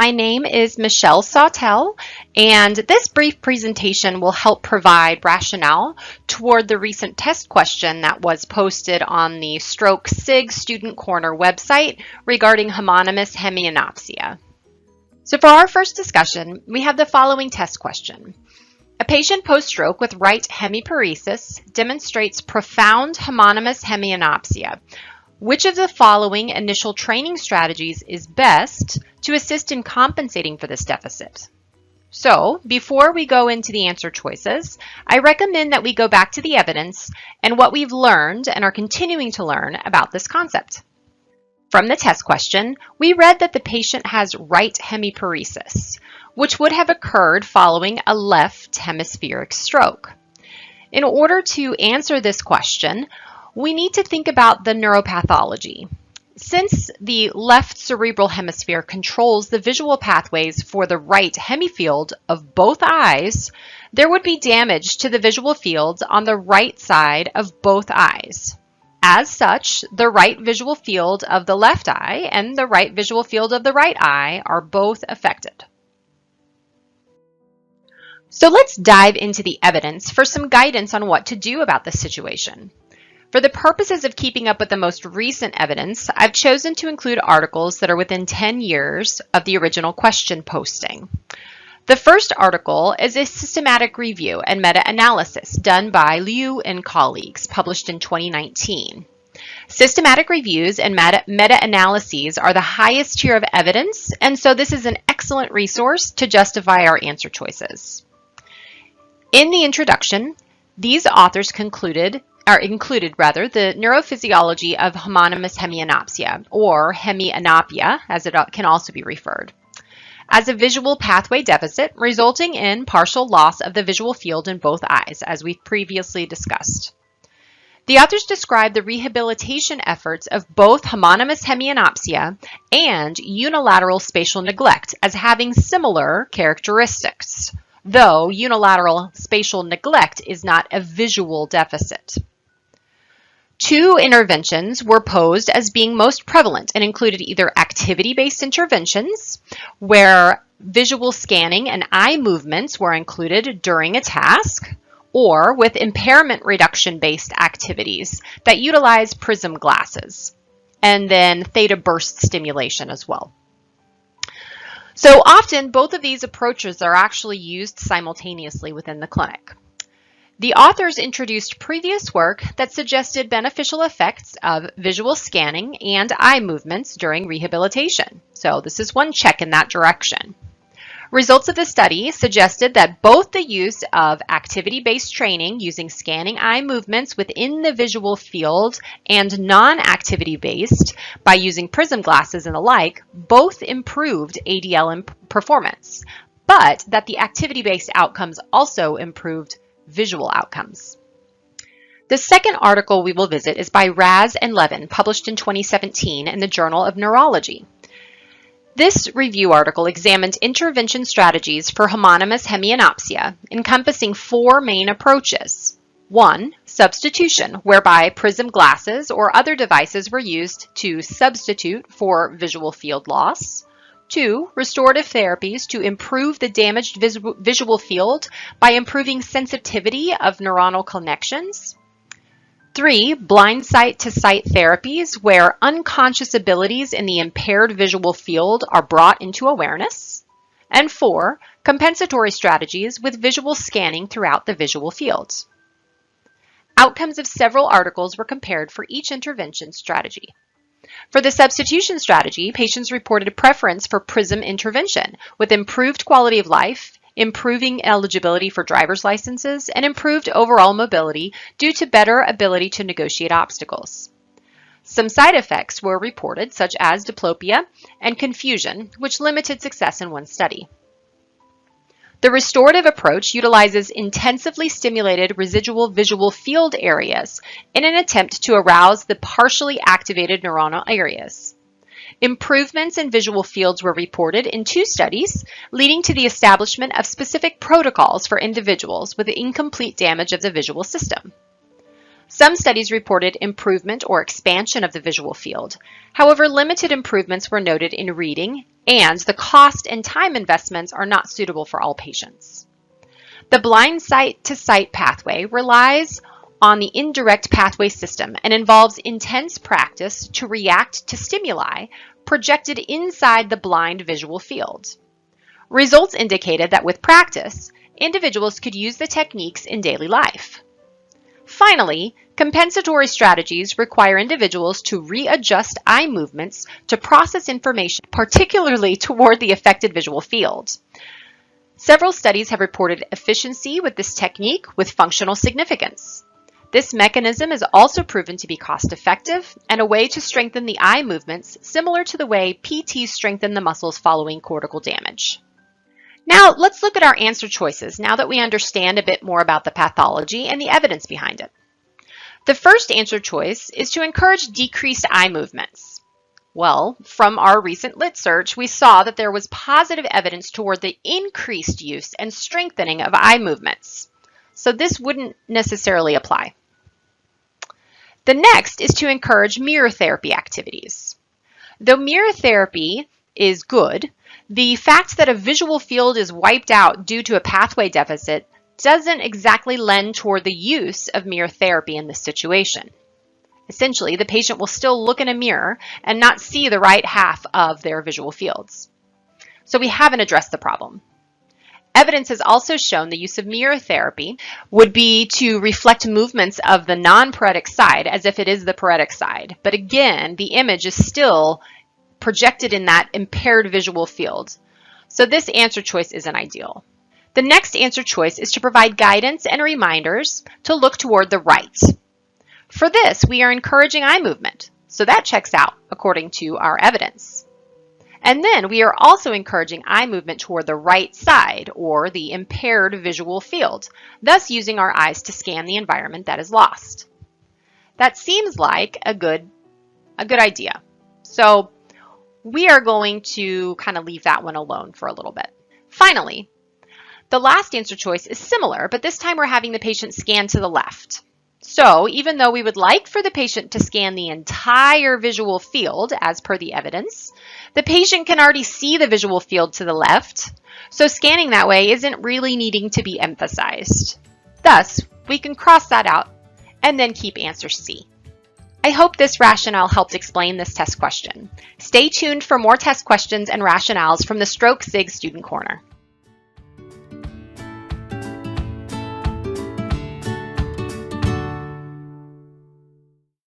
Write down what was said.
My name is Michelle Sawtelle, and this brief presentation will help provide rationale toward the recent test question that was posted on the Stroke SIG Student Corner website regarding homonymous hemianopsia. So for our first discussion, we have the following test question. A patient post-stroke with right hemiparesis demonstrates profound homonymous hemianopsia. Which of the following initial training strategies is best to assist in compensating for this deficit? So, before we go into the answer choices, I recommend that we go back to the evidence and what we've learned and are continuing to learn about this concept. From the test question, we read that the patient has right hemiparesis, which would have occurred following a left hemispheric stroke. In order to answer this question, we need to think about the neuropathology. Since the left cerebral hemisphere controls the visual pathways for the right hemifield of both eyes, there would be damage to the visual fields on the right side of both eyes. As such, the right visual field of the left eye and the right visual field of the right eye are both affected. So let's dive into the evidence for some guidance on what to do about this situation. For the purposes of keeping up with the most recent evidence, I've chosen to include articles that are within 10 years of the original question posting. The first article is a systematic review and meta-analysis done by Liu and colleagues, published in 2019. Systematic reviews and meta-analyses are the highest tier of evidence, and so this is an excellent resource to justify our answer choices. In the introduction, these authors included the neurophysiology of homonymous hemianopsia, or hemianopia, as it can also be referred, as a visual pathway deficit resulting in partial loss of the visual field in both eyes, as we've previously discussed. The authors describe the rehabilitation efforts of both homonymous hemianopsia and unilateral spatial neglect as having similar characteristics, though unilateral spatial neglect is not a visual deficit. Two interventions were posed as being most prevalent and included either activity-based interventions, where visual scanning and eye movements were included during a task, or with impairment reduction-based activities that utilize prism glasses, and then theta burst stimulation as well. So often, both of these approaches are actually used simultaneously within the clinic. The authors introduced previous work that suggested beneficial effects of visual scanning and eye movements during rehabilitation. So this is one check in that direction. Results of the study suggested that both the use of activity-based training using scanning eye movements within the visual field and non-activity-based by using prism glasses and the like both improved ADL performance, but that the activity-based outcomes also improved visual outcomes. The second article we will visit is by Raz and Levin, published in 2017 in the Journal of Neurology. This review article examined intervention strategies for homonymous hemianopsia, encompassing four main approaches. 1. Substitution, whereby prism glasses or other devices were used to substitute for visual field loss. 2. Restorative therapies to improve the damaged visual field by improving sensitivity of neuronal connections. 3. Blind sight to sight therapies where unconscious abilities in the impaired visual field are brought into awareness. And 4. Compensatory strategies with visual scanning throughout the visual fields. Outcomes of several articles were compared for each intervention strategy. For the substitution strategy, patients reported a preference for prism intervention with improved quality of life, improving eligibility for driver's licenses, and improved overall mobility due to better ability to negotiate obstacles. Some side effects were reported, such as diplopia and confusion, which limited success in one study. The restorative approach utilizes intensively stimulated residual visual field areas in an attempt to arouse the partially activated neuronal areas. Improvements in visual fields were reported in 2 studies, leading to the establishment of specific protocols for individuals with incomplete damage of the visual system. Some studies reported improvement or expansion of the visual field. However, limited improvements were noted in reading, and the cost and time investments are not suitable for all patients. The blind sight-to-sight pathway relies on the indirect pathway system and involves intense practice to react to stimuli projected inside the blind visual field. Results indicated that with practice, individuals could use the techniques in daily life. Finally, compensatory strategies require individuals to readjust eye movements to process information, particularly toward the affected visual field. Several studies have reported efficiency with this technique with functional significance. This mechanism is also proven to be cost-effective and a way to strengthen the eye movements similar to the way PTs strengthen the muscles following cortical damage. Now, let's look at our answer choices now that we understand a bit more about the pathology and the evidence behind it. The first answer choice is to encourage decreased eye movements. Well, from our recent lit search, we saw that there was positive evidence toward the increased use and strengthening of eye movements. So this wouldn't necessarily apply. The next is to encourage mirror therapy activities. Though mirror therapy is good, the fact that a visual field is wiped out due to a pathway deficit doesn't exactly lend toward the use of mirror therapy in this situation. Essentially, the patient will still look in a mirror and not see the right half of their visual fields. So we haven't addressed the problem. Evidence has also shown the use of mirror therapy would be to reflect movements of the non-paretic side as if it is the paretic side. But again, the image is still projected in that impaired visual field. So this answer choice isn't ideal. The next answer choice is to provide guidance and reminders to look toward the right. For this, we are encouraging eye movement. So that checks out according to our evidence. And then we are also encouraging eye movement toward the right side or the impaired visual field, thus using our eyes to scan the environment that is lost. That seems like a good idea. So we are going to kind of leave that one alone for a little bit. Finally, the last answer choice is similar, but this time we're having the patient scan to the left. So even though we would like for the patient to scan the entire visual field as per the evidence, the patient can already see the visual field to the left, so scanning that way isn't really needing to be emphasized. Thus, we can cross that out and then keep answer C. I hope this rationale helped explain this test question. Stay tuned for more test questions and rationales from the Stroke SIG Student Corner.